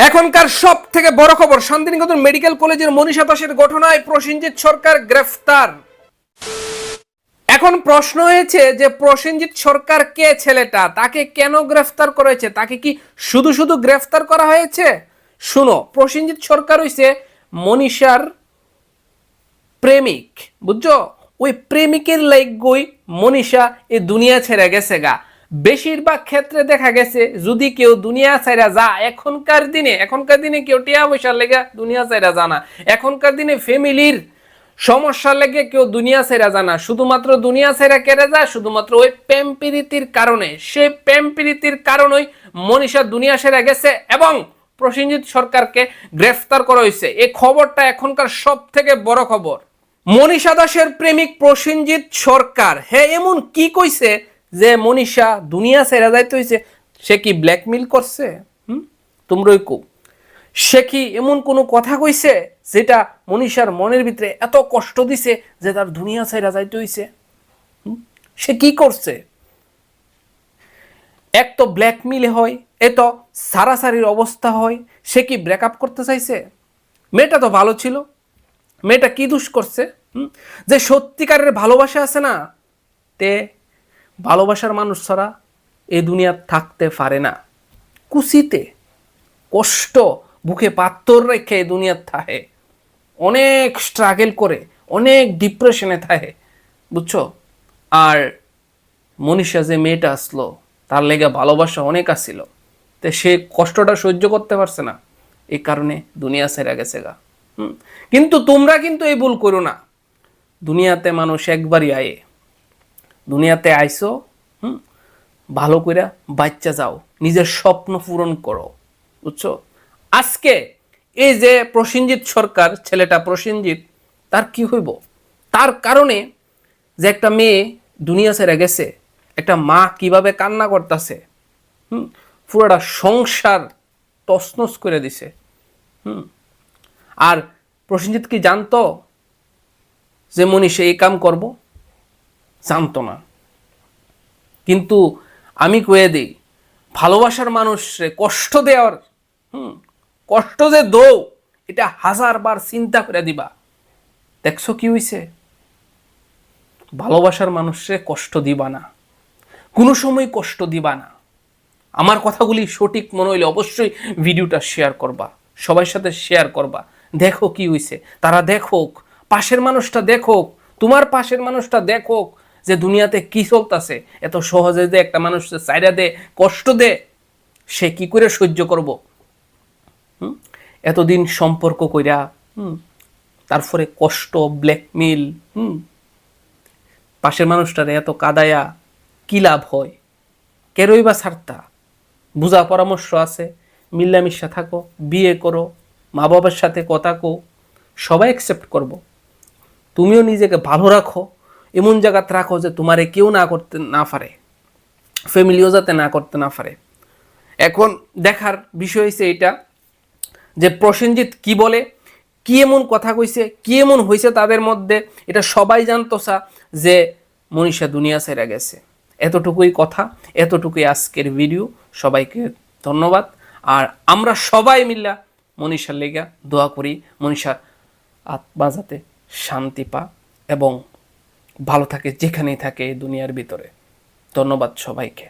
এখনকার সব থেকে বড় খবর, শান্তিনিকেতন মেডিকেল কলেজের মনীষা দাসের ঘটনায় প্রসেনজিৎ সরকার গ্রেফতার। এখন প্রশ্ন হয়েছে যে প্রসেনজিৎ সরকার কে ছেলেটা, তাকে কেন গ্রেফতার করেছে, তাকে কি শুধু শুধু গ্রেফতার করা হয়েছে? শুনো, প্রসেনজিৎ সরকার হইছে মনীষার প্রেমিক, বুঝছো? ওই প্রেমিকের লাইগই মনীষা এই দুনিয়া ছেড়ে গেছে গা। বেশিরভাগ ক্ষেত্রে দেখা গেছে যদি কেউ দুনিয়া ছাইরা যা, এখনকার দিনে কেউ টিয়া পয়সার লেগে দুনিয়া ছাইরা জানা, এখনকার দিনে ফ্যামিলির সমস্যার লেগে কেউ দুনিয়া ছাইরা জানা, শুধুমাত্র দুনিয়া ছাইরা কেড়ে যায় শুধুমাত্র ওই প্রেম প্রীতির কারণে। সেই প্রেম প্রীতির কারণেই মনীষা দুনিয়া ছেড়ে গেছে এবং প্রসেনজিৎ সরকারকে গ্রেফতার করা হয়েছে। এই খবরটা এখনকার সব থেকে বড় খবর। মনীষা দাসের প্রেমিক প্রসেনজিৎ সরকার এমন কি কইছে যে মনীষা দুনিয়া ছেড়ে যাইতে হইছে? সে কি ব্ল্যাকমেল করছে? তোমরাই কো, সে কি এমন কোনো কথা কইছে যেটা মনীষার মনের ভিতরে এত কষ্ট দিছে যে তার দুনিয়া ছেড়ে যাইতে হইছে? সে কি করছে? এক তো ব্ল্যাকমেল হয়, এত সারাসারির অবস্থা হয়। সে কি ব্রেকআপ করতে চাইছে? মেয়েটা তো ভালো ছিল, মেয়েটা কি দোষ করছে? যে সত্যিকারের ভালোবাসা আছে না, তে ভালোবাসার মানুষ ছাড়া এই দুনিয়া থাকতে পারে না। কুচিতে কষ্ট বুকে পাথর রেখে এই দুনিয়া থাকে, অনেক স্ট্রাগল করে, অনেক ডিপ্রেশনে থাকে, বুঝছো? আর মনীষা যে মেয়েটা আসলো, তার লেগে ভালোবাসা অনেক আসছিল, তো সে কষ্টটা সহ্য করতে পারছে না, এই কারণে দুনিয়া ছেড়ে গেছে গা। কিন্তু তোমরা কিন্তু এই ভুল করো না। দুনিয়াতে মানুষ একবারই আয়ে, দুনিয়াতে আইসো, ভালো করে বাচ্চা যাও, নিজের স্বপ্ন পূরণ করো, বুঝছো? আজকে এই যে প্রসেনজিৎ সরকার, ছেলেটা প্রসেনজিৎ, তার কি হইব? তার কারণে যে একটা মেয়ে দুনিয়া ছেড়ে গেছে, একটা মা কিভাবে কান্না করতেছে, পুরোটা সংসার তছনছ করে দিছে। আর প্রসেনজিৎ কি জানতো যে মনীষা এই কাম করব? জানতো না। কিন্তু আমি কয়ে দিই, ভালোবাসার মানুষরে কষ্ট দেওয়ার, কষ্ট যে দৌ, এটা 1000 বার চিন্তা করে দিবা। দেখছো কি হইছে? ভালোবাসার মানুষরে কষ্ট দিবা না, কোনো সময় কষ্ট দিবা না। আমার কথাগুলি সঠিক মনে হইলে অবশ্যই ভিডিওটা শেয়ার করবা, সবার সাথে শেয়ার করবা। দেখো কি হইছে, তারা দেখুক, পাশের মানুষটা দেখুক, তোমার পাশের মানুষটা দেখুক যে দুনিয়াতে কি চলতেছে। এত সহজে যে একটা মানুষ চাইরা দে, কষ্ট দে, সে কি করে সহ্য করব? এতদিন সম্পর্ক কইরা তারপরে কষ্ট, ব্ল্যাকমেল, পাশের মানুষটারে এত কাদায়া কি লাভ হয়? কেরই বা ছাড়তা? বুঝা পরামর্শ আছে, মিল্লামিশা থাকো, বিয়ে করো, মা বাবার সাথে কথা কো, সবাই অ্যাকসেপ্ট করব। তুমিও নিজেকে ভালো রাখো, এমন জায়গাতে রাখো যে তোমারে কেউ না করতে না পারে, ফ্যামিলিও যাতে না করতে না পারে। এখন দেখার বিষয় হয়েছে এটা যে প্রসেনজিৎ কি বলে, কি এমন কথা কইছে, কি এমন হয়েছে তাদের মধ্যে, এটা সবাই জানতো যে মনীষা দুনিয়া ছেড়ে গেছে। এতটুকুই কথা, এতটুকুই আজকের ভিডিও। সবাইকে ধন্যবাদ। আর আমরা সবাই মিল্লা মনীষার লেগা দোয়া করি, মনীষার আত্মা যাতে শান্তি পা এবং ভালো থাকে, যেখানেই থাকে এই দুনিয়ার ভিতরে। ধন্যবাদ সবাইকে।